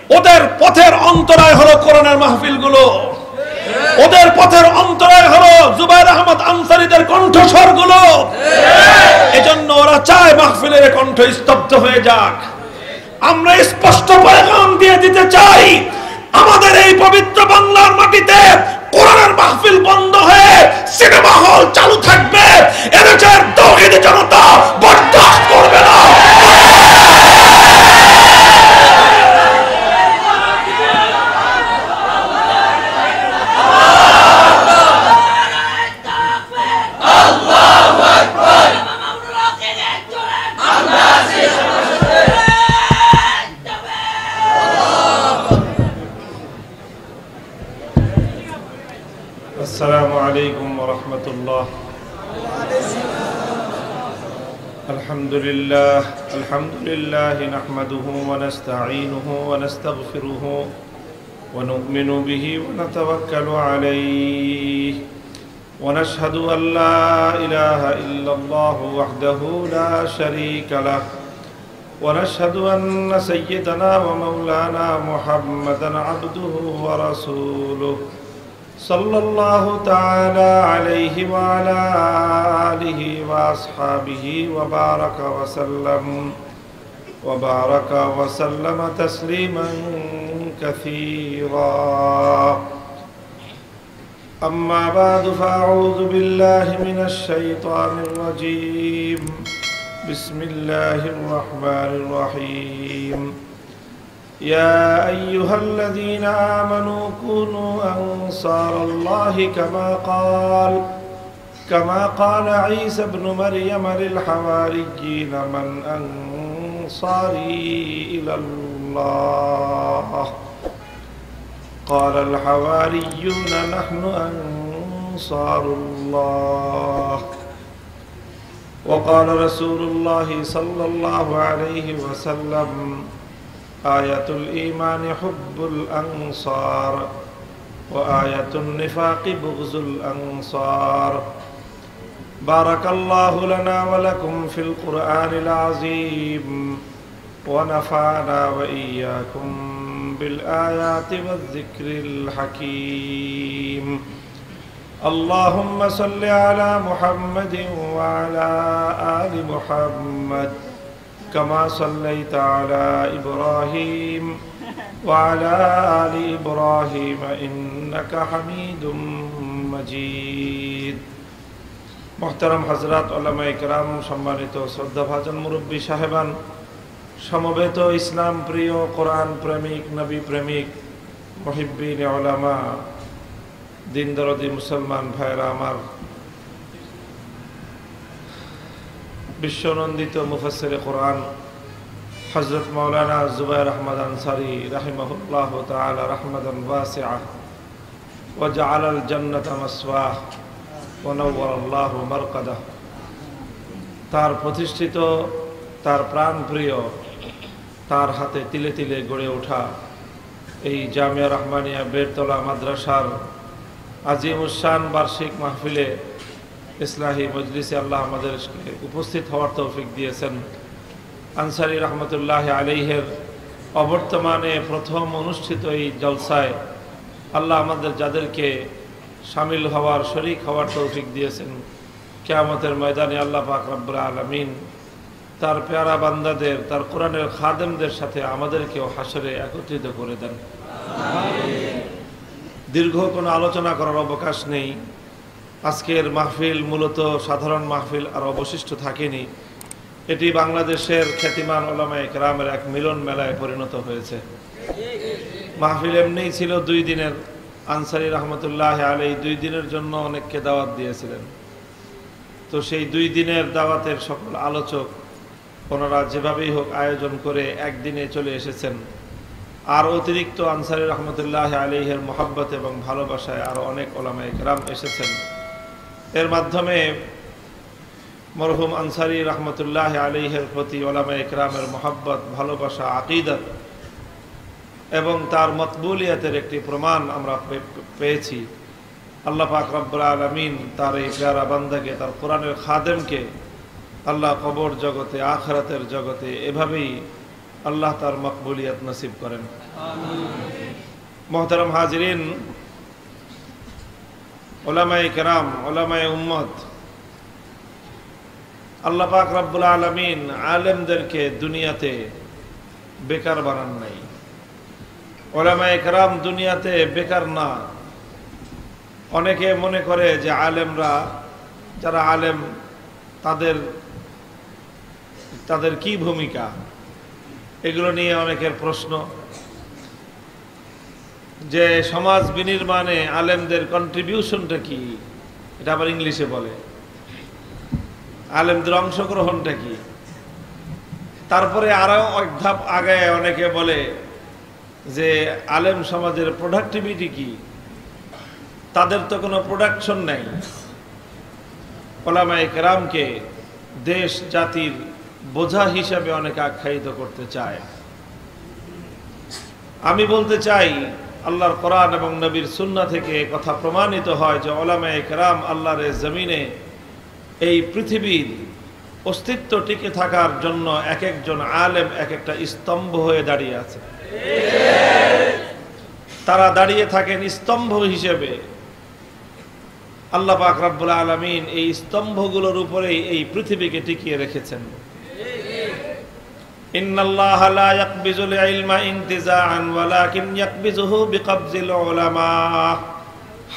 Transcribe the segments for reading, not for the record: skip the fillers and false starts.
ওদের পথের অন্তরায় হলো কোরআনের মাহফিলগুলো, ওদের পথের অন্তরায় হলো জুবায়ের আহমদ আনসারীদের কণ্ঠস্বরগুলো। এজন্য ওরা চায় মাহফিলের কণ্ঠ স্তব্ধ হয়ে যাক। আমরা স্পষ্ট পয়গাম দিয়ে দিতে চাই, আমাদের এই পবিত্র বাংলার মাটিতে কোরআনের মাহফিল বন্ধ হয়ে সিনেমা হল চালু থাকবে, এদেশের তাওহীদি জনতা বরদাস্ত করবে না। السلام عليكم ورحمة الله. الحمد لله نحمده ونستعينه ونستغفره ونؤمن به ونتوكل عليه ونشهد أن لا إله إلا الله وحده لا شريك له ونشهد أن سيدنا ومولانا محمدا عبده ورسوله صلى الله تعالى عليه وعلى آله وأصحابه وبارك وسلم تسليما كثيرا. أما بعد فأعوذ بالله من الشيطان الرجيم. بسم الله الرحمن الرحيم. يا أيها الذين آمنوا كونوا أنصار الله كما قال عيسى ابن مريم للحواريين من أنصاري إلى الله قال الحواريون نحن أنصار الله. وقال رسول الله صلى الله عليه وسلم آية الإيمان حب الأنصار وآية النفاق بغض الأنصار. بارك الله لنا ولكم في القرآن العظيم ونفعنا وإياكم بالآيات والذكر الحكيم. اللهم صل على محمد وعلى آل محمد كما صليت على إبراهيم وعلى آل إبراهيم إنك حميد مجيد. محترم حضرات علماء کرام, সম্মানিত শ্রদ্ধাভাজন মুরব্বী সাহেবান, সমবেত ইসলাম প্রিয়, কোরআন প্রেমিক, নবী প্রেমিক, মুহিব্বিন উলামা, দিন দরদি মুসলমান ভাইরা আমার, বিশ্বনন্দিত মুফাসসিরে কোরআন হযরত মাওলানা জুবায়ের আহমদ আনসারী রাহিমাহুল্লাহ তাআলা রাহমাতান ওয়াসিআহ ওয়া জাআলাল জান্নাতা মাসওয়াহ ওয়া নাওয়ারাল্লাহু মারকাদাহ। তার প্রতিষ্ঠিত, তার প্রাণপ্রিয়, তার হাতে তিলে তিলে গড়ে ওঠা এই জামিয়া রহমানিয়া বেরতলা মাদ্রাসার আজিমুশান বার্ষিক মাহফিলে ইসলাহি মজলিসে আল্লাহ আমাদেরকে উপস্থিত হওয়ার তৌফিক দিয়েছেন। আনসারী রহমতুল্লাহ আলাইহের অবর্তমানে প্রথম অনুষ্ঠিত এই জলসায় আল্লাহ আমাদের যাদেরকে শামিল হওয়ার, শরীক হওয়ার তৌফিক দিয়েছেন, কিয়ামতের ময়দানে আল্লাহ পাক রব্বুল আলামিন তার পেয়ারা বান্দাদের, তার কোরআনের খাদেমদের সাথে আমাদেরকেও হাসরে একত্রিত করে দেন। দীর্ঘ কোনো আলোচনা করার অবকাশ নেই। আজকের মাহফিল মূলত সাধারণ মাহফিল আর অবশিষ্ট থাকেনি, এটি বাংলাদেশের খ্যাতিমান উলামায়ে কেরামের এক মিলন মেলায় পরিণত হয়েছে। মাহফিল এমনিই ছিল 2 দিনের। আনসারী রহমতুল্লাহ আলাইহি 2 দিনের জন্য অনেককে দাওয়াত দিয়েছিলেন। তো সেই 2 দিনের দাওয়াতের সকল আলোচক ওনারা যেভাবেই হোক আয়োজন করে একদিনে চলে এসেছেন। আর অতিরিক্ত আনসারী রহমতুল্লাহ আলাইহির মহব্বত এবং ভালোবাসায় আরও অনেক উলামায়ে কেরাম এসেছেন। এর মাধ্যমে মরহুম আনসারী রহমতুল্লাহ আলাইহির প্রতি উলামায়ে কেরামের মহব্বত, ভালোবাসা, আকীদত এবং তার মকবুলিয়তের একটি প্রমাণ আমরা পেয়েছি। আল্লাহ পাক রব্বুল আলামিন তার এই প্যারা বান্দাকে, তার কোরআনের খাদেমকে আল্লাহ কবর জগতে, আখিরাতের জগতে এভাবেই আল্লাহ তার মকবুলিয়ত নসিব করেন। মোহতারাম হাজিরিন, উলামায়ে কেরাম, উলামায়ে উম্মত, আল্লাহ পাক রব্বুল আলামিন আলেমদেরকে দুনিয়াতে বেকার বানান নাই। উলামায়ে কেরাম দুনিয়াতে বেকার না। অনেকে মনে করে যে আলেমরা, যারা আলেম, তাদের কি ভূমিকা, এগুলো নিয়ে অনেকের প্রশ্ন। যে সমাজ বিনির্মাণে আলেমদের কন্ট্রিবিউশনটা কি, এটা আবার ইংলিশে বলে। আলেমদের অংশগ্রহণটা কি। তারপরে আরো এক ধাপ আগে অনেকে বলে যে আলেম সমাজের প্রোডাক্টিভিটি কি, তাদের তো কোনো প্রোডাকশন নাই। উলামায়ে কেরামকে দেশ জাতির বোঝা হিসাবে অনেকে আখ্যায়িত করতে চায়। আমি বলতে চাই, আল্লাহর কোরআন এবং নবীর সুন্নাহ থেকে কথা প্রমাণিত হয় যে উলামায়ে কেরাম আল্লাহর জমিনে এই পৃথিবীর অস্তিত্ব টিকে থাকার জন্য এক একজন আলেম এক একটা স্তম্ভ হয়ে দাঁড়িয়ে আছে। তারা দাঁড়িয়ে থাকেন স্তম্ভ হিসেবে। আল্লাহ পাক রব্বুল আলামিন এই স্তম্ভগুলোর উপরেই এই পৃথিবীকে টিকিয়ে রেখেছেন। ইন্নাল্লাহা লা ইয়াকবিজুল ইলমা ইনতিজাআন ওয়ালাকিন ইয়াকবিজুহু বিকবজিল উলামা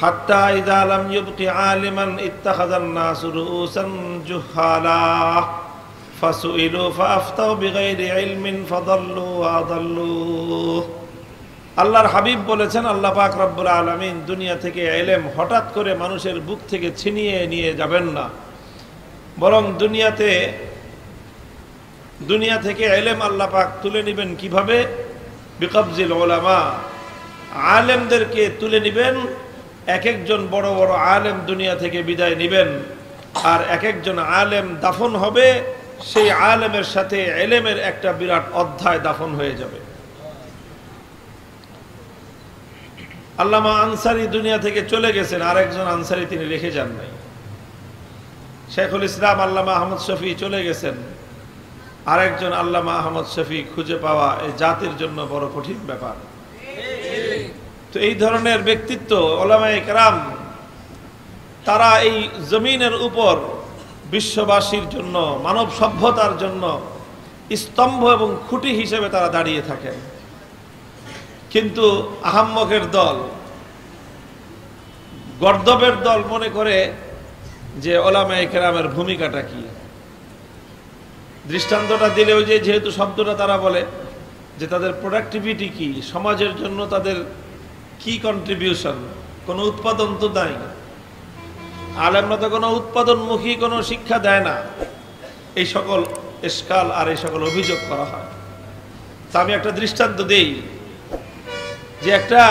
হাত্তা ইযা লাম ইবকি আলিমান ইত্তাখাযান নাসু রুউসান জুহালা ফাসুইলু ফাআফতাউ বিগাইরি ইলমিন ফাদাল্লু ওয়া আদাল্লু। আল্লাহর হাবিব বলেছেন, আল্লাহ পাক রব্বুল আলামিন দুনিয়া থেকে ইলম হঠাৎ করে মানুষের বুক থেকে ছিনিয়ে নিয়ে যাবেন না, বরং দুনিয়া থেকে ইলম আল্লাহ পাক তুলে নেবেন। কিভাবে? বিকবজিল উলামা, আলেমদেরকে তুলে নেবেন। এক একজন বড় বড় আলেম দুনিয়া থেকে বিদায় নেবেন, আর এক একজন আলেম দাফন হবে। সেই আলেমের সাথে ইলমের একটা বিরাট অধ্যায় দাফন হয়ে যাবে। আল্লামা আনসারী দুনিয়া থেকে চলে গেছেন, আরেকজন আনসারী তিনি রেখে যান নাই। শেখুল ইসলাম আল্লামা আহমদ শফি চলে গেছেন, আরেকজন আল্লামা আহমদ শফি খুঁজে পাওয়া এই জাতির জন্য বড় কঠিন ব্যাপার। তো এই ধরনের ব্যক্তিত্ব উলামায়ে কেরাম, তারা এই জমিনের উপর বিশ্ববাসীর জন্য, মানব সভ্যতার জন্য স্তম্ভ এবং খুঁটি হিসেবে তারা দাঁড়িয়ে থাকেন। কিন্তু আহাম্মকের দল, গর্দবের দল মনে করে যে উলামায়ে কেরামের ভূমিকাটা কি। দৃষ্টান্তটা দিলে ওই যেহেতু শব্দটা তারা বলে যে তাদের প্রোডাক্টিভিটি কি, সমাজের জন্য তাদের কি কন্ট্রিবিউশন, কোনো উৎপাদন তো নাই। আলেমরা তো কোনো উৎপাদনমুখী কোনো শিক্ষা দেয় না। এই সকল ইশকাল আর এই সকল অভিযোগ করা হয়। তা আমি একটা দৃষ্টান্ত দেই, যে একটা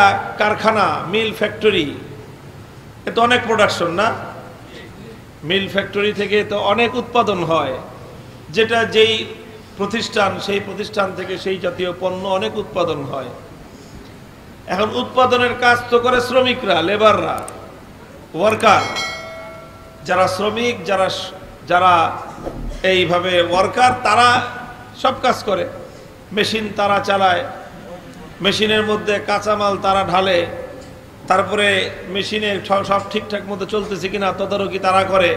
কারখানা, মিল ফ্যাক্টরি, এ তো অনেক প্রোডাকশন না। মিল ফ্যাক্টরি থেকে তো অনেক উৎপাদন হয়, যেটা যেই প্রতিষ্ঠান, সেই প্রতিষ্ঠান থেকে সেই জাতীয় পণ্য অনেক উৎপাদন হয়। এখন উৎপাদনের কাজ তো করে শ্রমিকরা, লেবাররা, ওয়ার্কার। যারা শ্রমিক, যারা এইভাবে ওয়ার্কার, তারা সব কাজ করে। মেশিন তারা চালায়, মেশিনের মধ্যে কাঁচামাল তারা ঢালে, তারপরে মেশিনে সব ঠিকঠাক মতো চলতেছে কিনা তদারকি তারা করে।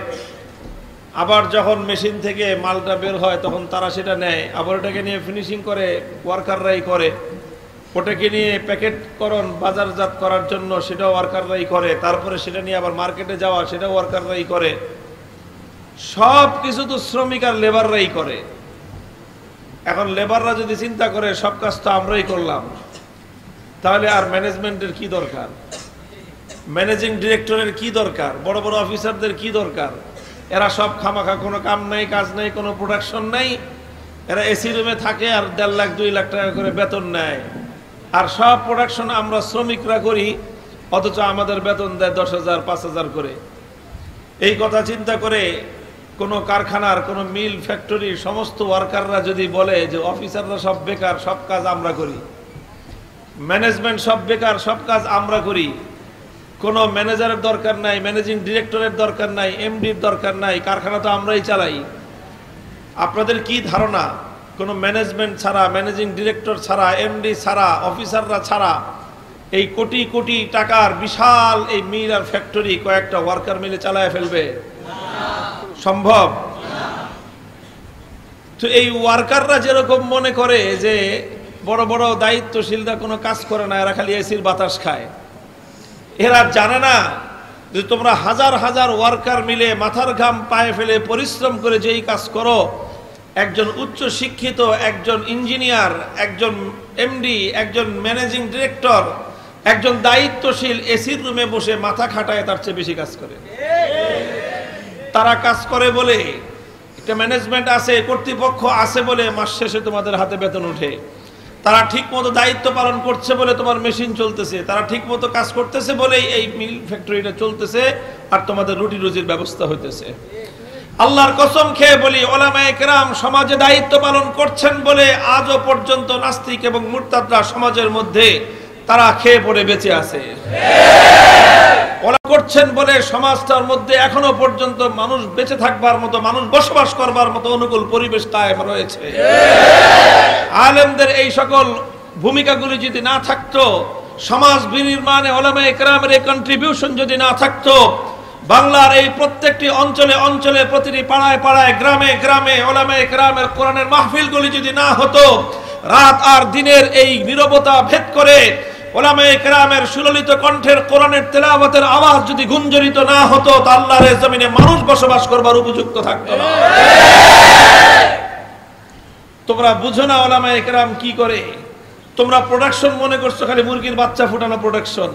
আবার যখন মেশিন থেকে মালটা বের হয় তখন তারা সেটা নেয়, আবার ওটাকে নিয়ে ফিনিশিং করে, ওয়ার্কাররাই করে। ওটাকে নিয়ে প্যাকেটকরণ, বাজারজাত করার জন্য সেটাও ওয়ার্কাররাই করে। তারপরে সেটা নিয়ে আবার মার্কেটে যাওয়া, সেটাও ওয়ার্কাররাই করে। সব কিছু তো শ্রমিক আর লেবাররাই করে। এখন লেবাররা যদি চিন্তা করে সব কাজ তো আমরাই করলাম, তাহলে আর ম্যানেজমেন্টের কি দরকার, ম্যানেজিং ডিরেক্টরের কি দরকার, বড় বড় অফিসারদের কি দরকার? এরা সব খামাখা, কোনো কাম নাই, কাজ নাই, কোনো প্রোডাকশন নাই। এরা এসি রুমে থাকে আর 1.5 লাখ 2 লাখ টাকা করে বেতন নেয়, আর সব প্রোডাকশন আমরা শ্রমিকরা করি, অথচ আমাদের বেতন দেয় 10,000 5,000 করে। এই কথা চিন্তা করে কোনো কারখানার, কোনো মিল ফ্যাক্টরির সমস্ত ওয়ার্কাররা যদি বলে যে অফিসাররা সব বেকার, সব কাজ আমরা করি, ম্যানেজমেন্ট সব বেকার, সব কাজ আমরা করি, কোনো ম্যানেজারের দরকার নাই, ম্যানেজিং ডিরেক্টরের দরকার নাই, এমডির দরকার নাই, কারখানা তো আমরাই চালাই, আপনাদের কি ধারণা কোনো ম্যানেজমেন্ট ছাড়া, ম্যানেজিং ডিরেক্টর ছাড়া, এমডি ছাড়া, অফিসাররা ছাড়া এই কোটি কোটি টাকার বিশাল এই মিল আর ফ্যাক্টরি কয়েকটা ওয়ার্কার মিলে চালায় ফেলবে? সম্ভব? তো এই ওয়ার্কাররা যেরকম মনে করে যে বড় বড় দায়িত্বশীলরা কোনো কাজ করে না, এরা খালি এসির বাতাস খায়, এরা জানে না যে তোমরা হাজার হাজার ওয়ার্কার মিলে মাথার ঘাম পায়ে ফেলে পরিশ্রম করে যেই কাজ করো, একজন উচ্চ শিক্ষিত, একজন ইঞ্জিনিয়ার, একজন এমডি, একজন ম্যানেজিং ডিরেক্টর, একজন দায়িত্বশীল এসির রুমে বসে মাথা খাটায় তার চেয়ে বেশি কাজ করে। তারা কাজ করে বলে একটা ম্যানেজমেন্ট আছে, কর্তৃপক্ষ আছে বলে মাস শেষে তোমাদের হাতে বেতন ওঠে। তারা ঠিক মতো দায়িত্ব পালন করছে বলে তোমার মেশিন চলতেছে, তারা ঠিক মতো কাজ করতেছে বলেই এই মিল ফ্যাক্টরিটা চলতেছে আর তোমাদের রুটি রুজির ব্যবস্থা হইতেছে। আল্লাহর কসম খেয়ে বলি, উলামায়ে কেরাম সমাজে দায়িত্ব পালন করছেন বলে আজও পর্যন্ত নাস্তিক এবং মুরতাদরা সমাজের মধ্যে তারা খেয়ে পড়ে বেঁচে আছে। ওরা করছেন বলে সমাজটার মধ্যে এখনো পর্যন্ত মানুষ বেঁচে থাকবার মতো, মানুষ বসবাস করবার মতো অনুকূল পরিবেশ কায়েম রয়েছে। আলেমদের এই সকল ভূমিকাগুলি যদি না থাকতো, সমাজ বিনির্মাণে উলামায়ে কেরামের এই কন্ট্রিবিউশন যদি না থাকতো, বাংলার এই প্রত্যেকটি অঞ্চলে অঞ্চলে, প্রতিটি পাড়ায় পাড়ায়, গ্রামে গ্রামে উলামায়ে কেরামের কোরআনের মাহফিলগুলি যদি না হতো, রাত আর দিনের এই নীরবতা ভেদ করে উলামায়ে কেরামের সুললিত কণ্ঠের কোরআনের তেলাওয়াতের আওয়াজ যদি গুঞ্জরিত না হতো, তা আল্লাহর জমিনে মানুষ বসবাস করবার উপযুক্ত থাকতো না। তোমরা বুঝো না উলামায়ে কেরাম কি করে। তোমরা প্রোডাকশন মনে করছো খালি মুরগির বাচ্চা ফুটানো প্রোডাকশন,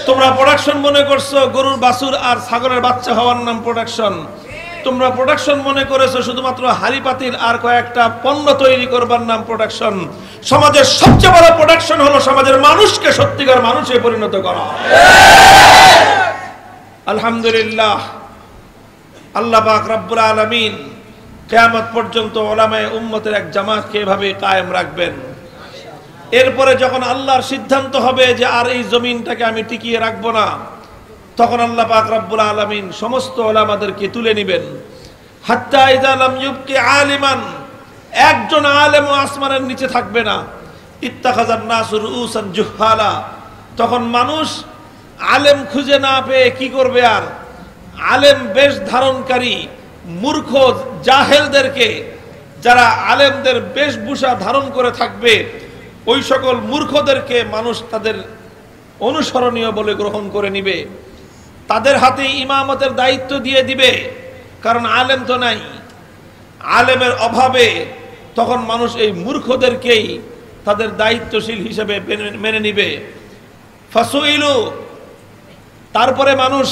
তোমরা প্রোডাকশন মনে করছো গরুর বাছুর আর ছাগলের বাচ্চা হওয়ার নাম প্রোডাকশন, তোমরা প্রোডাকশন মনে করেছো শুধুমাত্র হাড়ি পাতিল আর কয়েকটা পণ্য তৈরি করবার নাম প্রোডাকশন। সমাজের সবচেয়ে বড় প্রোডাকশন হলো সমাজের মানুষকে সত্যিকার মানুষে পরিণত করা। আলহামদুলিল্লাহ, আল্লাহ পাক রব্বুল আলামিন কিয়ামত পর্যন্ত উলামায়ে উম্মতের এক জামাতকে এভাবে কায়েম রাখবেন। এরপরে যখন আল্লাহর সিদ্ধান্ত হবে যে আর এই জমিনটাকে আমি টিকিয়ে রাখবো না, তখন আল্লাহ পাক রব্বুল আলামিন সমস্ত উলামাদেরকে তুলে নেবেন। হাত্তা ইযা লাম ইউবকি আলিমান, একজন আলেমও আসমানের নিচে থাকবে না। ইত্তাখাযান নাসু রুউসান জুহালা, তখন মানুষ আলেম খুঁজে না পেয়ে কি করবে? আর আলেম বেশ ধারণকারী মূর্খ জাহেলদেরকে, যারা আলেমদের বেশভূষা ধারণ করে থাকবে, ওই সকল মূর্খদেরকে মানুষ তাদের অনুসরণীয় বলে গ্রহণ করে নিবে, তাদের হাতে ইমামতের দায়িত্ব দিয়ে দিবে। কারণ আলেম তো নাই, আলেমের অভাবে তখন মানুষ এই মূর্খদেরকেই তাদের দায়িত্বশীল হিসেবে মেনে নিবে। ফাসুইলু, তারপরে মানুষ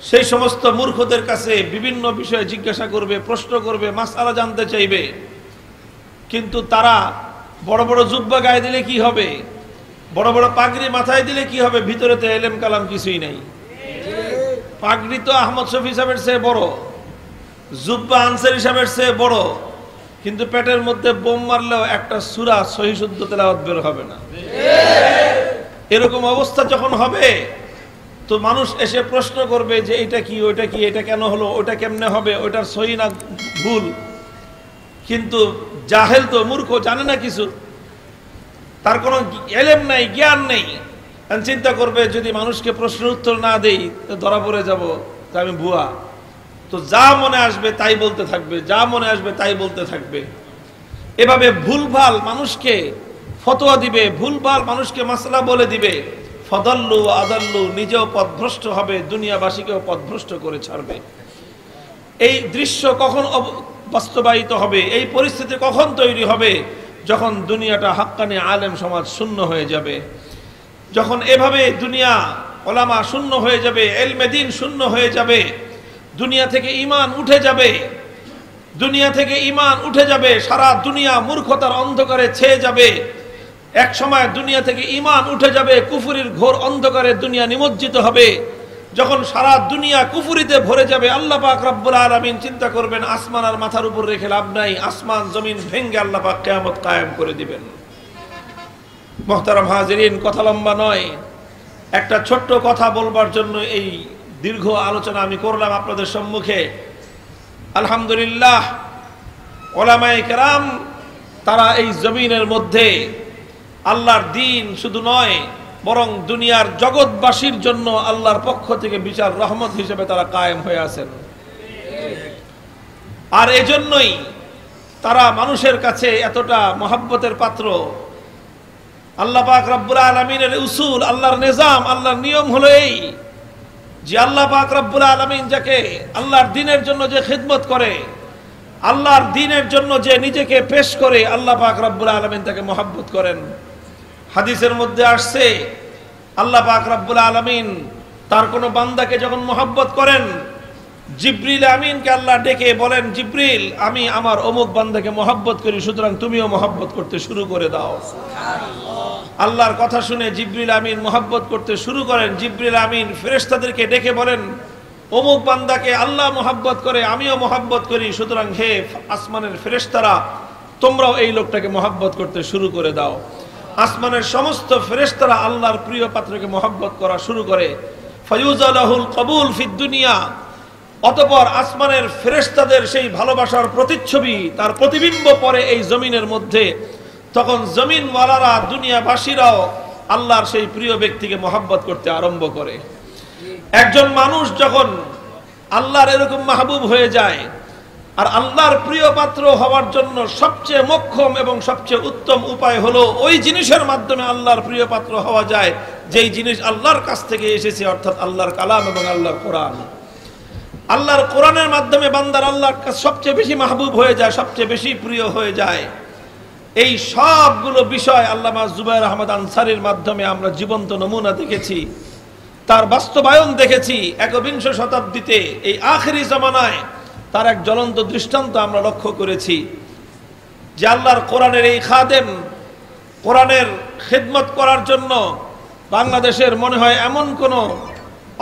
সেই সমস্ত মূর্খদের কাছে বিভিন্ন বিষয়ে জিজ্ঞাসা করবে, প্রশ্ন করবে, মাসআলা জানতে চাইবে। কিন্তু তারা বড় বড় জুব্বা গায়ে দিলে কি হবে, বড় বড় পাগড়ি মাথায় দিলে কি হবে, ভিতরে তো এলেম কালাম কিছুই নাই। পাগড়ি তো আহমদ শফি সাহেবের চেয়ে বড়, জুব্বা আনসারী সাহেবের চেয়ে বড়, কিন্তু পেটের মধ্যে বোম মারলেও একটা সূরা সহিহ শুদ্ধ তেলাওয়াত বের হবে না। এরকম অবস্থা যখন হবে, তো মানুষ এসে প্রশ্ন করবে যে এটা কি, ওইটা কি, এটা কেন হলো, ওটা কেমনে হবে, ওইটার সহি না ভুল। কিন্তু জাহেল তো মূর্খ, জানে না কিছু, তার কোনো এলেম নাই, জ্ঞান নেই। চিন্তা করবে যদি মানুষকে প্রশ্নের উত্তর না দেই তো ধরা পড়ে যাব, তা আমি ভুয়া। তো যা মনে আসবে তাই বলতে থাকবে, যা মনে আসবে তাই বলতে থাকবে। এভাবে ভুলভাল মানুষকে ফতোয়া দিবে, ভুলভাল মানুষকে মাসলা বলে দিবে। ফদল্লু আদাল্লু, নিজেও পথভ্রষ্ট হবে, দুনিয়াবাসীকেও পথভ্রষ্ট করে ছাড়বে। এই দৃশ্য কখন বাস্তবায়িত হবে, এই পরিস্থিতি কখন তৈরি হবে? যখন দুনিয়াটা হাক্কানি আলেম সমাজ শূন্য হয়ে যাবে, যখন এভাবে দুনিয়া ওলামা শূন্য হয়ে যাবে, ইলমে দ্বীন শূন্য হয়ে যাবে, দুনিয়া থেকে ঈমান উঠে যাবে, দুনিয়া থেকে ঈমান উঠে যাবে, সারা দুনিয়া মূর্খতার অন্ধকারে ছেয়ে যাবে। এক সময় দুনিয়া থেকে ঈমান উঠে যাবে, কুফরির ঘোর অন্ধকারে দুনিয়া নিমজ্জিত হবে। যখন সারা দুনিয়া কুফরিতে ভরে যাবে, আল্লাহ পাক রব্বুল আলামিন চিন্তা করবেন আসমান আর মাথার উপর রেখে লাভ নাই, আসমান জমিন ভেঙে আল্লাহ পাক কিয়ামত কায়েম করে দিবেন। মুহতারাম হাজিরিন, কথা লম্বা নয়, একটা ছোট্ট কথা বলবার জন্য এই দীর্ঘ আলোচনা আমি করলাম আপনাদের সম্মুখে। আলহামদুলিল্লাহ, ওলামায়ে কেরাম তারা এই জমিনের মধ্যে আল্লাহর দ্বীন শুধু নয় বরং দুনিয়ার জগৎবাসীর জন্য আল্লাহর পক্ষ থেকে বিচার রহমত হিসেবে তারা কায়েম হয়ে আছেন। আর এজন্যই তারা মানুষের কাছে এতটা মহব্বতের পাত্র। আল্লাহ পাক রব্বুল আলামিনের উসুল, আল্লাহর নিজাম, আল্লাহর নিয়ম হলো এই যে আল্লাহ পাক রব্বুল আলামিন যাকে আল্লাহর দ্বীনের জন্য যে খিদমত করে, আল্লাহর দ্বীনের জন্য যে নিজেকে পেশ করে, আল্লাহ পাক রব্বুল আলামিন তাকে মহব্বত করেন। হাদিসের মধ্যে আসছে আল্লাহ পাক রব্বুল আলামিন তার কোনো বান্দাকে যখন মহব্বত করেন, জিবরিল আমিনকে আল্লাহ ডেকে বলেন, জিবরিল আমি আমার অমুক বান্দাকে মহব্বত করি, সুতরাং তুমিও মহব্বত করতে শুরু করে দাও। আল্লাহর কথা শুনে জিবরিল আমিন মহব্বত করতে শুরু করেন। জিবরিল আমিন ফেরেশতাদেরকে ডেকে বলেন, অমুক বান্দাকে আল্লাহ মহব্বত করে, আমিও মহব্বত করি, সুতরাং হে আসমানের ফেরেশতারা তোমরাও এই লোকটাকে মহব্বত করতে শুরু করে দাও। আসমানের সমস্ত ফেরেশতারা আল্লাহর প্রিয় পাত্রকে মহব্বত করা শুরু করে। ফায়ুজালাহুল কবুল ফিদ দুনিয়া, অতঃপর আসমানের ফেরেশতাদের সেই ভালোবাসার প্রতিচ্ছবি, তার প্রতিবিম্ব পড়ে এই জমিনের মধ্যে। তখন জমিনওয়ালারা, দুনিয়াবাসীরাও আল্লাহর সেই প্রিয় ব্যক্তিকে মহব্বত করতে আরম্ভ করে। একজন মানুষ যখন আল্লাহর এরকম মাহবুব হয়ে যায়, আর আল্লাহর প্রিয় পাত্র হওয়ার জন্য সবচেয়ে মোক্ষম এবং সবচেয়ে উত্তম উপায় হলো ওই জিনিসের মাধ্যমে আল্লাহর প্রিয় পাত্র হওয়া যায় যেই জিনিস আল্লাহর কাছ থেকে এসেছে, অর্থাৎ আল্লাহর কালাম এবং আল্লাহর কোরআন। আল্লাহর কোরআনের মাধ্যমে বান্দার আল্লাহর কাছে সবচেয়ে বেশি মাহবুব হয়ে যায়, সবচেয়ে বেশি প্রিয় হয়ে যায়। এই সবগুলো বিষয় আল্লামা জুবায়ের আহমদ আনসারীর মাধ্যমে আমরা জীবন্ত নমুনা দেখেছি, তার বাস্তবায়ন দেখেছি। একবিংশ শতাব্দীতে এই আখেরি জামানায় তার এক জ্বলন্ত দৃষ্টান্ত আমরা লক্ষ্য করেছি যে আল্লাহর কোরআনের এই খাদেম, কোরআনের খিদমত করার জন্য বাংলাদেশের মনে হয় এমন কোনো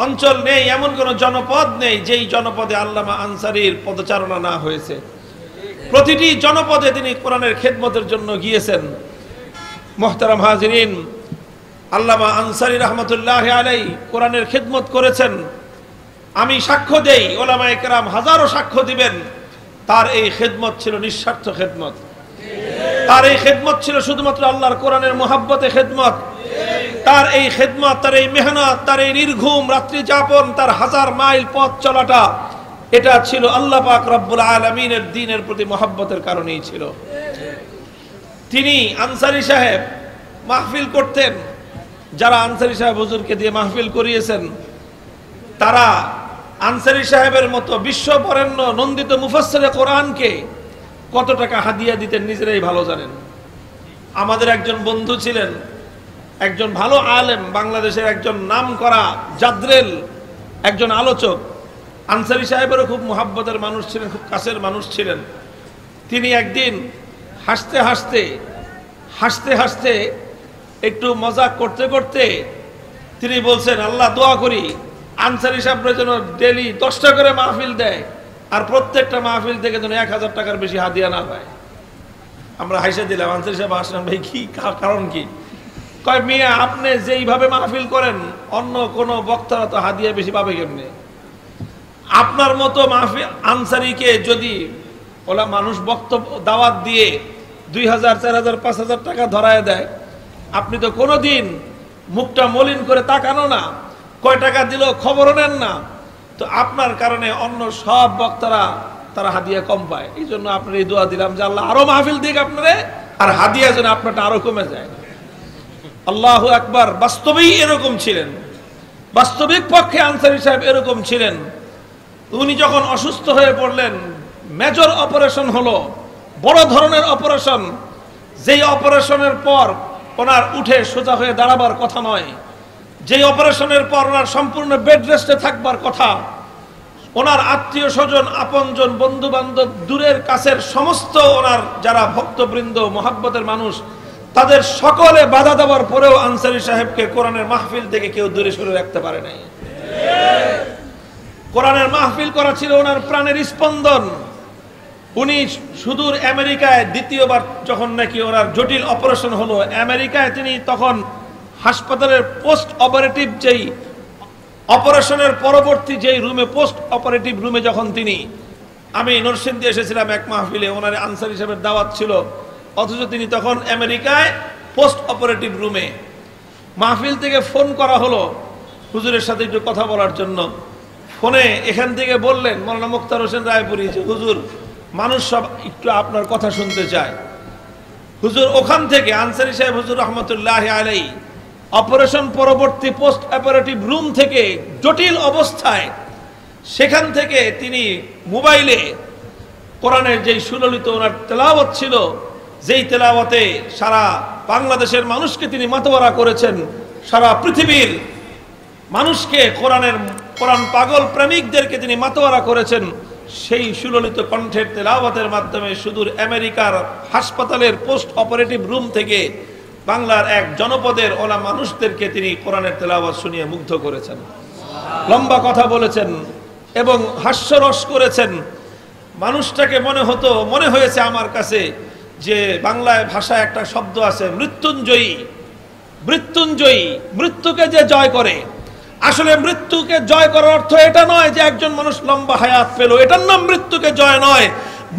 অঞ্চল নেই, এমন কোনো জনপদ নেই যেই জনপদে আল্লামা আনসারীর পদচারণা না হয়েছে। প্রতিটি জনপদে তিনি কোরআনের খিদমতের জন্য গিয়েছেন। মুহতারাম হাজিরিন, আল্লামা আনসারী রহমতুল্লাহি আলাইহি কোরআনের খিদমত করেছেন। আমি সাক্ষ্য দেই, ওলামায়ে কেরাম হাজারো সাক্ষ্য দিবেন, তার এই খিদমত ছিল নিঃস্বার্থ খিদমত। তার এই খিদমত ছিল শুধুমাত্র আল্লাহর কোরআনের মহব্বতে খিদমত। তার এই খিদমত, তার এই মেহনত, তার এই নির্ঘুম রাত্রি যাপন, তার হাজার মাইল পথ চলাটা, এটা ছিল আল্লাহ পাক রব্বুল আলামিনের দ্বীনের প্রতি মহব্বতের কারণেই ছিল। তিনি আনসারী সাহেব মাহফিল করতেন। যারা আনসারী সাহেব হুজুরকে দিয়ে মাহফিল করিয়েছেন, তারা আনসারী সাহেবের মতো বিশ্ব বরেণ্য নন্দিত মুফাসসিরে কোরআনকে কত টাকা হাদিয়া দিতেন নিজেরাই ভালো জানেন। আমাদের একজন বন্ধু ছিলেন, একজন ভালো আলেম, বাংলাদেশের একজন নামকরা জাদ্রেল একজন আলোচক। আনসারী সাহেবেরও খুব মুহাব্বতের মানুষ ছিলেন, খুব কাছের মানুষ ছিলেন। তিনি একদিন হাসতে হাসতে হাসতে হাসতে একটু মজাক করতে করতে তিনি বলছেন, আল্লাহ দোয়া করি আনসারী সাহেবরা যেন ডেলি 10টা করে মাহফিল দেয়, আর প্রত্যেকটা মাহফিল থেকে যেন 1000 টাকার বেশি হাদিয়া না পায়। আমরা হাসে দিলাম। আনসারী সাহেব আসলাম, ভাই কি কারণ কি? কয়, মিয়া আপনি যেইভাবে মাহফিল করেন অন্য কোন বক্তারা তো হাদিয়া বেশি পাবে কেমনে? আপনার মতো মাহফিল আনসারীকে যদি ওলা মানুষ বক্তব্য দাওয়াত দিয়ে 2000, 4000, 5000 টাকা ধরায় দেয়, আপনি তো কোনোদিন মুখটা মলিন করে তাকানো না, কয় টাকা দিল খবরও নেন না। তো আপনার কারণে অন্য সব বক্তারা তারা হাদিয়া কম পায়। এই জন্য আপনার এই দোয়া দিলাম যে আল্লাহ আরো মাহফিল দিক আপনারে, আর হাদিয়া যেন আপনারটা আরো কমে যায়। আল্লাহু আকবার। বাস্তবেই এরকম ছিলেন, বাস্তবিক পক্ষে আনসারী সাহেব এরকম ছিলেন। উনি যখন অসুস্থ হয়ে পড়লেন, মেজর অপারেশন হলো, বড় ধরনের অপারেশন, যেই অপারেশনের পর ওনার উঠে সোজা হয়ে দাঁড়াবার কথা নয়, যেই অপারেশনের পর ওনার সম্পূর্ণ বেড রেস্টে থাকবার কথা, ওনার আত্মীয় স্বজন, আপনজন, বন্ধু বান্ধব, দূরের কাছের সমস্ত ওনার যারা ভক্তবৃন্দ, মহাব্বতের মানুষ, তাদের সকলে বাধা দেওয়ার পরেও আনসারী সাহেবকে কোরআনের মাহফিল থেকে কেউ দূরে সরে রাখতে পারে নাই। কোরআনের মাহফিল করা ছিল ওনার প্রাণের স্পন্দন। উনি সুদূর আমেরিকায় দ্বিতীয়বার যখন নাকি ওনার জটিল অপারেশন হলো, আমেরিকায় তিনি তখন হাসপাতালের পোস্ট অপারেটিভ যেই অপারেশনের পরবর্তী যেই রুমে, পোস্ট অপারেটিভ রুমে যখন তিনি আমি নরসিংদী এসেছিলাম এক মাহফিলে, ওনার আনসার হিসেবে দাওয়াত ছিল, অথচ তিনি তখন আমেরিকায় পোস্ট অপারেটিভ রুমে। মাহফিল থেকে ফোন করা হলো হুজুরের সাথে একটু কথা বলার জন্য। ফোনে এখান থেকে বললেন মৌলানা মুখতার হোসেন রায়পুরি যে হুজুর মানুষ সব একটু আপনার কথা শুনতে চায়। হুজুর ওখান থেকে আনসারী সাহেব হুজুর রহমতুল্লাহ আলাইহি অপারেশন পরবর্তী পোস্ট অপারেটিভ রুম থেকে জটিল অবস্থায় সেখান থেকে তিনি মোবাইলে কোরআনের যেই সুললিত ওনার তেলাওয়াত ছিল, যেই তেলাওয়াতে সারা বাংলাদেশের মানুষকে তিনি মাতোয়ারা করেছেন, সারা পৃথিবীর মানুষকে কোরআন পাগল প্রেমিকদেরকে তিনি মাতোয়ারা করেছেন, সেই সুললিত কণ্ঠের তেলাওয়াতের মাধ্যমে সুদূর আমেরিকার হাসপাতালের পোস্ট অপারেটিভ রুম থেকে বাংলার এক জনপদের ওলা মানুষদেরকে তিনি কোরআনের তেলাওয়াত শুনিয়ে মুগ্ধ করেছেন, লম্বা কথা বলেছেন এবং হাস্যরস করেছেন। মানুষটাকে মনে হয়েছে আমার কাছে যে বাংলায় ভাষায় একটা শব্দ আছে মৃত্যুঞ্জয়ী। মৃত্যুঞ্জয়ী, মৃত্যুকে যে জয় করে। আসলে মৃত্যুকে জয় করার অর্থ এটা নয় যে একজন মানুষ লম্বা হায়াত পেল, এটার নাম মৃত্যুকে জয় নয়।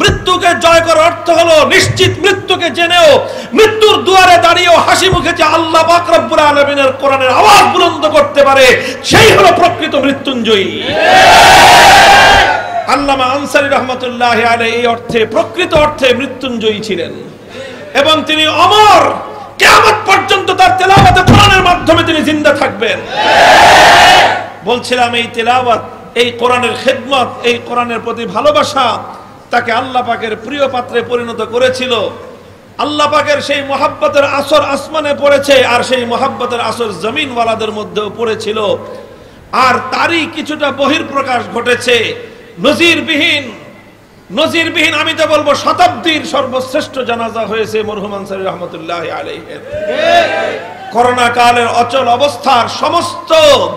মৃত্যুকে জয় করার অর্থ হলো নিশ্চিত মৃত্যুকে জেনেও মৃত্যুর দুয়ারে দাঁড়িয়েও হাসি মুখে যে আল্লাহ পাক রব্বুল আলামিনের কোরআনের আওয়াজ বুলন্দ করতে পারে, সেই হলো প্রকৃত মৃত্যুঞ্জয়ী। আল্লামা আনসারী রহমতুল্লাহ আলাইহি এই অর্থে প্রকৃত অর্থে মৃত্যুঞ্জয়ী ছিলেন এবং তিনি অমর, কিয়ামত পর্যন্ত তার তেলাওয়াতে কোরআনের মাধ্যমে তিনি জিন্দা থাকবেন। বলছিলাম এই তেলাওয়াত, এই কোরআনের খিদমত, এই কোরআনের প্রতি ভালোবাসা তাকে আল্লাহ পাকের প্রিয় পাত্রে পরিণত করেছিল। আল্লাহ পাকের সেই মহাব্বতের আসর আসমানে পড়েছে, আর সেই মহাব্বতের আসর জমিনওয়ালাদের মধ্যেও পড়েছিল। আর তারই কিছুটা বহির্প্রকাশ ঘটেছে। নজিরবিহীন আমি তো বলবো শতাব্দীর সর্বশ্রেষ্ঠ জানাজা হয়েছে মরহুম আনসারী রহমতুল্লাহ আলাইহির। করোনা কালের অচল অবস্থার সমস্ত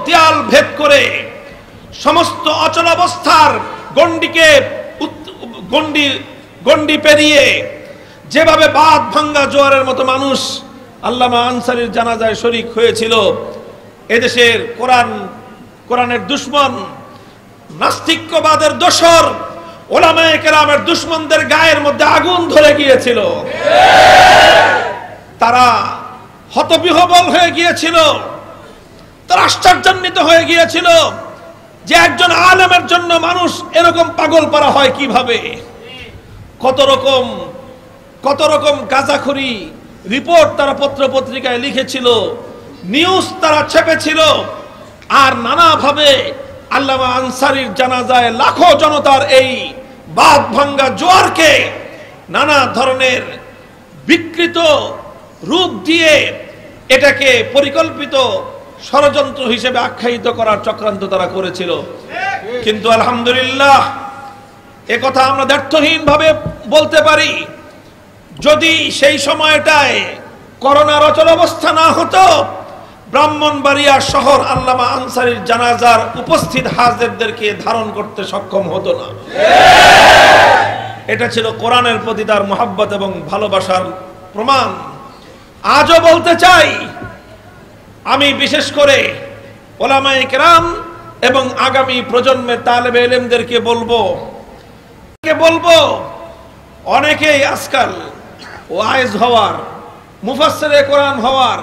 দেয়াল ভেদ করে, সমস্ত অচল অবস্থার গন্ডি পেরিয়ে যেভাবে বাঁধ ভাঙ্গা জোয়ারের মতো মানুষ আল্লামা আনসারীর জানাজায় শরীক হয়েছিল, এদেশের কোরআনের দুশমন, নাস্তিক্যবাদের দোসর, ওলামায়ে কেরামের দুশমনদের গায়ের মধ্যে আগুন ধরে গিয়েছিল। তারা হতবিহ্বল হয়ে গিয়েছিল, তারা আশ্চর্যান্বিত হয়ে গিয়েছিল যে একজন আলেমের জন্য মানুষ এরকম পাগল পারা হয় কিভাবে। কত রকম গাঁজাখুরি রিপোর্ট তারা পত্র পত্রিকায় লিখেছিল, নিউজ তারা ছেপেছিল, আর নানাভাবে আল্লামা আনসারীর জানাজায় লাখো জনতার এই বাঁধ ভাঙ্গা জোয়ারকে নানা ধরনের বিকৃত রূপ দিয়ে এটাকে পরিকল্পিত ষড়যন্ত্র হিসেবে আখ্যায়িত করার চক্রান্ত তারা করেছিল। কিন্তু আলহামদুলিল্লাহ একথা আমরা দ্ব্যর্থহীন ভাবে বলতে পারি, যদি সেই সময়টায় করোনার অচল অবস্থা না হতো, ব্রাহ্মণবাড়িয়া শহর আল্লামা আনসারীর জানাজার উপস্থিত হাজিরদেরকে ধারণ করতে সক্ষম হতো না। এটা ছিল কোরআনের প্রতি তার মহব্বত এবং ভালোবাসার প্রমাণ। আজও বলতে চাই, আমি বিশেষ করে ওলামায়ে কেরাম এবং আগামী প্রজন্মের তালেবে ইলমদেরকে বলবো, অনেকেই আজকাল ওয়াইজ হওয়ার, মুফাসসিরে কোরআন হওয়ার,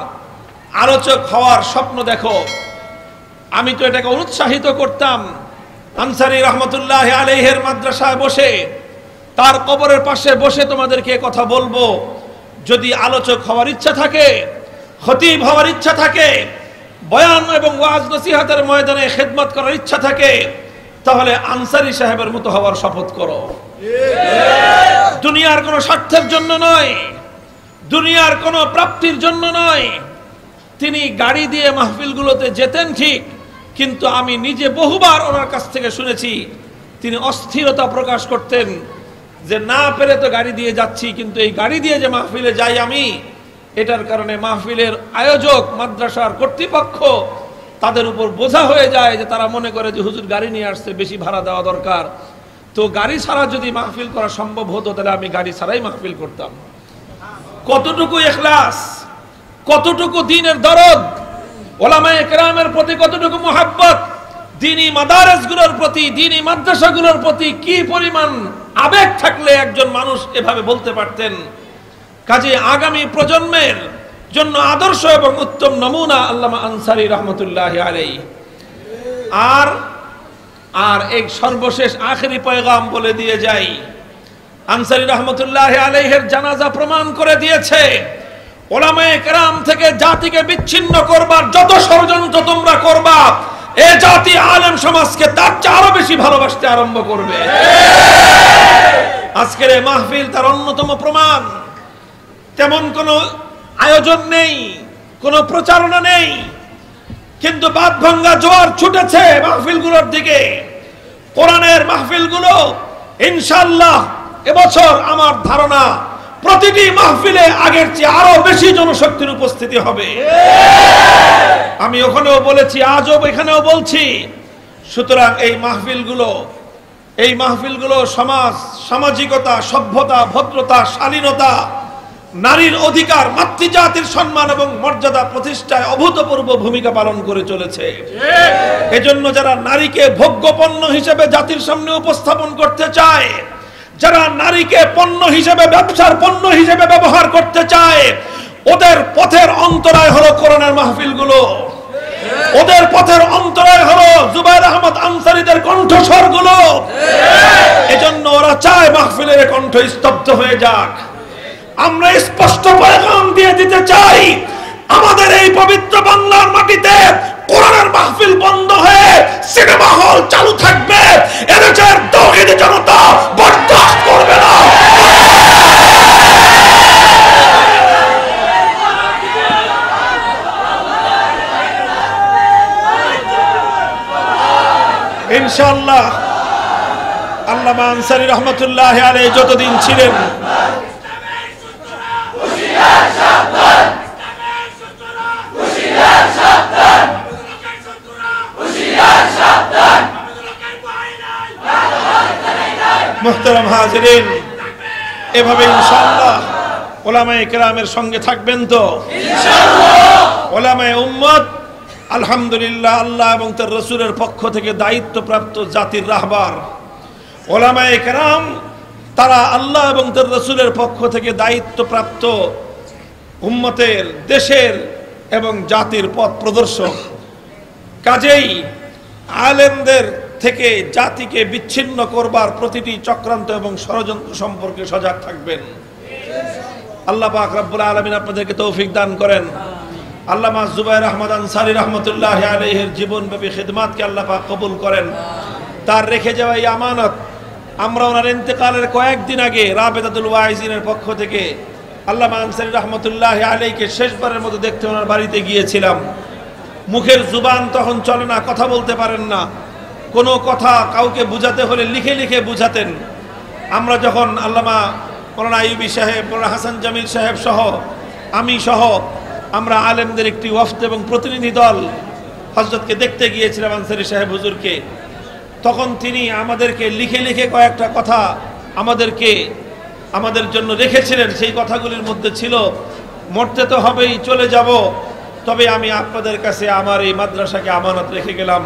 আলোচক হওয়ার স্বপ্ন দেখো। আমি তো এটাকে উৎসাহিত করতাম। আনসারী রহমতুল্লাহ আলাইহির মাদ্রাসায় বসে, তার কবরের পাশে বসে তোমাদেরকে কথা বলবো, যদি আলোচক হওয়ার ইচ্ছা থাকে, খতিব হওয়ার ইচ্ছা থাকে, বয়ান এবং ওয়াজ নসিহতের ময়দানে খেদমত করার ইচ্ছা থাকে, তাহলে আনসারী সাহেবের মতো হওয়ার শপথ করো। দুনিয়ার কোনো স্বার্থের জন্য নয়, দুনিয়ার কোনো প্রাপ্তির জন্য নয়। তিনি গাড়ি দিয়ে মাহফিলগুলোতে যেতেন ঠিক, কিন্তু আমি নিজে বহুবার ওনার কাছ থেকে শুনেছি তিনি অস্থিরতা প্রকাশ করতেন যে না পেরে তো গাড়ি দিয়ে যাচ্ছি, কিন্তু এই গাড়ি দিয়ে যে মাহফিলে যাই আমি, এটার কারণে মাহফিলের আয়োজক, মাদ্রাসার কর্তৃপক্ষ তাদের উপর বোঝা হয়ে যায়, যে তারা মনে করে যে হুজুর গাড়ি নিয়ে আসছে, বেশি ভাড়া দেওয়া দরকার। তো গাড়ি ছাড়া যদি মাহফিল করা সম্ভব হতো, তাহলে আমি গাড়ি ছাড়াই মাহফিল করতাম। কতটুকু ইখলাস, কতটুকু দ্বীনের দরদ, ওলামায়ে কেরামের প্রতি কতটুকু মুহাব্বত, দ্বীনি মাদারেসগুলোর প্রতি, দ্বীনি মাদ্রাসাগুলোর প্রতি কি পরিমাণ আবেগ থাকলে একজন মানুষ এভাবে বলতে পারতেন। কাজে আগামী প্রজন্মের জন্য আদর্শ এবং উত্তম নমুনা আল্লামা আনসারী রহমতুল্লাহি আলাইহি। আর এক সর্বশেষ আখেরি পয়গাম বলে দিয়ে যাই, আনসারী রহমতুল্লাহি আলাইহির জানাজা প্রমাণ করে দিয়েছে উলামায়ে কেরাম থেকে জাতিকে বিচ্ছিন্ন করবার যত ষড়যন্ত্র তোমরা করবা, এই জাতি আলেম সমাজকে তার চেয়ে আরো বেশি ভালোবাসতে আরম্ভ করবে। আজকের এই মাহফিল তার অন্যতম প্রমাণ। তেমন কোনো আয়োজন নেই, কোনো প্রচারণা নেই, কিন্তু বাদ ভাঙ্গা জোয়ার ছুটেছে মাহফিলগুলোর দিকে। কোরআনের মাহফিলগুলো ইনশাআল্লাহ এবছর আমার ধারণা প্রতিটি মাহফিলে আগের চেয়ে আরো বেশি জনশক্তির উপস্থিতি হবে। আমি ওখানেও বলেছি, আজও এখানেও বলছি। সুতরাং এই মাহফিলগুলো সমাজ, সামাজিকতা, সভ্যতা, ভদ্রতা, শালীনতা, নারীর অধিকার, মাতৃজাতির সম্মান এবং মর্যাদা প্রতিষ্ঠায় অভূতপূর্ব ভূমিকা পালন করে চলেছে। এজন্য যারা নারীকে ভোগ্যপণ্য হিসেবে জাতির সামনে উপস্থাপন করতে চায়, যারা নারীকে পণ্য হিসেবে, ব্যবসার পণ্য হিসেবে ব্যবহার করতে চায়, ওদের পথের অন্তরায় হলো কোরআনের মাহফিলগুলো, ওদের পথের অন্তরায় হলো জুবায়ের আহমদ আনসারীদের কণ্ঠস্বরগুলো। এজন্য ওরা চায় মাহফিলের কণ্ঠ স্তব্ধ হয়ে যাক। আমরা স্পষ্ট পয়গাম দিয়ে দিতে চাই, আমাদের এই পবিত্র বাংলার মাটিতে কোরআনের মাহফিল বন্ধ হয়ে সিনেমা হল চালু থাকবে, এদেশের তাওহীদি জনতা বরদাস্ত করবে না। ইনশাআল্লাহ আল্লামা আনসারী রহমতুল্লাহি আলাইহি যতদিন ছিলেন, মুহতারাম হাজিরিন, এভাবে ইনশাআল্লাহ উলামায়ে কেরামের সঙ্গে থাকবেন তো ইনশাআল্লাহ। উলামায়ে উম্মত আলহামদুলিল্লাহ আল্লাহ এবং তার রাসূলের পক্ষ থেকে দায়িত্বপ্রাপ্ত জাতির রাহবার। উলামায়ে কেরাম তারা আল্লাহ এবং তার রাসূলের পক্ষ থেকে দায়িত্বপ্রাপ্ত উম্মতের, দেশের এবং জাতির পথ প্রদর্শক। কাজেই আলেমদের থেকে জাতিকে বিচ্ছিন্ন করবার প্রতিটি চক্রান্ত এবং ষড়যন্ত্র সম্পর্কে সজাগ থাকবেন। আল্লাহ পাক রব্বুল আলামিন আপনাদেরকে তৌফিক দান করেন। আল্লামা জুবায়ের আহমদ আনসারী রহমতুল্লাহি আলাইহির জীবনব্যাপী খিদমাতকে আল্লাহ পাক কবুল করেন। তার রেখে যাওয়া এই আমানত, আমরা ওনার ইন্তেকালের কয়েকদিন আগে রাবেতাতুল ওয়াইজিনের পক্ষ থেকে আল্লামা আনসারী রহমতুল্লাহি আলাইহিকে শেষবারের মতো দেখতে ওনার বাড়িতে গিয়েছিলাম। মুখের জুবান তখন চলে না, কথা বলতে পারেন না, কোনো কথা কাউকে বুঝাতে হলে লিখে লিখে বুঝাতেন। আমরা যখন আল্লামা মৌলানা আইয়ুবী সাহেব, মৌলানা হাসান জামিল সাহেব সহ, আমি সহ আমরা আলেমদের একটি ওয়াফদ এবং প্রতিনিধি দল হযরতকে দেখতে গিয়েছিলাম, আনসারী সাহেব হুজুরকে। তখন তিনি আমাদেরকে লিখে লিখে কয়েকটা কথা আমাদের জন্য রেখেছিলেন। সেই কথাগুলির মধ্যে ছিল, মরতে তো হবেই, চলে যাব, তবে আমি আপনাদের কাছে আমার এই মাদ্রাসাকে আমানত রেখে গেলাম।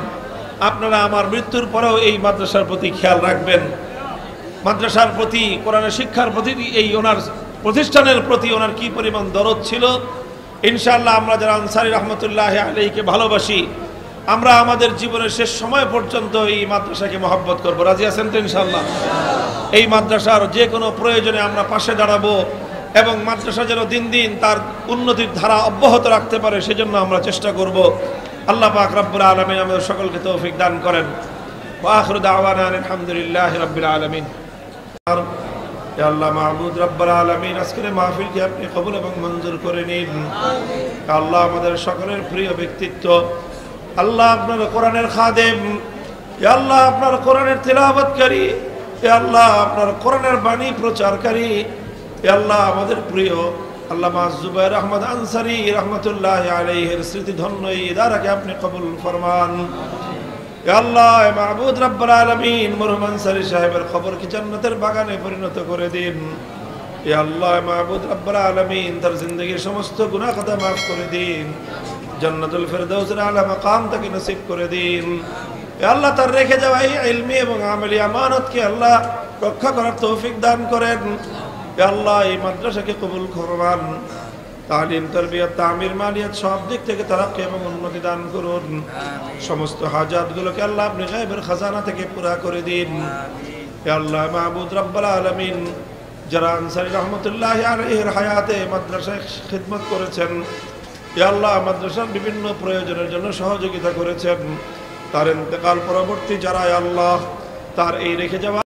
আপনারা আমার মৃত্যুর পরেও এই মাদ্রাসার প্রতি খেয়াল রাখবেন। মাদ্রাসার প্রতি, কোরআনের শিক্ষার প্রতি, এই ওনার প্রতিষ্ঠানের প্রতি ওনার কি পরিমাণ দরদ ছিল। ইনশাআল্লাহ আমরা যারা আনসারী রহমতুল্লাহি আলাইহিকে ভালোবাসি, আমরা আমাদের জীবনের শেষ সময় পর্যন্ত এই মাদ্রাসাকে মহব্বত করব। রাজি আছেন তো ইনশাআল্লাহ? এই মাদ্রাসার যে কোনো প্রয়োজনে আমরা পাশে দাঁড়াবো এবং মাদ্রাসা যেন দিন দিন তার উন্নতির ধারা অব্যাহত রাখতে পারে সেজন্য আমরা চেষ্টা করব। আল্লাহ পাক রব্বুল আলামিন আমাদের সকলকে তৌফিক দান করেন। ওয়া আখিরু দাওয়ানা আলহামদুলিল্লাহি রাব্বিল আলামিন। ইয়া আল্লাহ মাহবুব রব্বুল আলামিন, আজকের মাহফিলকে আপনি কবুল এবং মঞ্জুর করে নিন। আল্লাহ আমাদের সকলের প্রিয় ব্যক্তিত্ব, আল্লাহ আপনার কোরআনের খাদেম, ইয়া আল্লাহ আপনার কোরআনের তিলাওয়াতকারী, ইয়া আল্লাহ আপনার কোরআনের বাণী প্রচারকারী, ইয়া আল্লাহ আমাদের প্রিয় আল্লামা জুবায়ের আহমদ আনসারী রহমতুল্লাহি আলাইহির স্মৃতিধন্য এই ইদারাকে আপনি কবুল ফরমান। ইয়া আল্লাহ মাহবুব রব্বুল আলামিন, মরহুম আনসারী সাহেবের কবরকে জান্নাতের বাগানে পরিণত করে দিন। ইয়া আল্লাহ মাহবুব রব্বুল আলামিন, তার জিন্দেগীর সমস্ত গুনাহ খাতা মাফ করে দিন, জান্নাতুল ফেরদাউসের আলা মাকাম তাকে নসিব করে দিন। আল্লাহ তার রেখে যাওয়া এই ইলমি এবং আমলি আমানতকে আল্লাহ রক্ষা করার তৌফিক দান করেন। আল্লাহ এই মাদ্রাসাকে কবুল করবেন, তালিম তারবিয়াত তামির মালিয়াত সব দিক থেকে তারাক্কি এবং উন্নতি দান করুন। সমস্ত হাজাতগুলোকে আল্লাহ আপনি গায়বের খাজানা থেকে পুরা করে দিন। হে আল্লাহ মাহবুদ রব্বুল আলামিন, যারা আনসারী রহমতুল্লাহ আলাইহির হায়াতে মাদ্রাসায় খিদমত করেছেন, হে আল্লাহ মাদ্রাসার বিভিন্ন প্রয়োজনের জন্য সহযোগিতা করেছেন, তার ইন্তেকাল পরবর্তী যারা আল্লাহ তার এই রেখে যাওয়া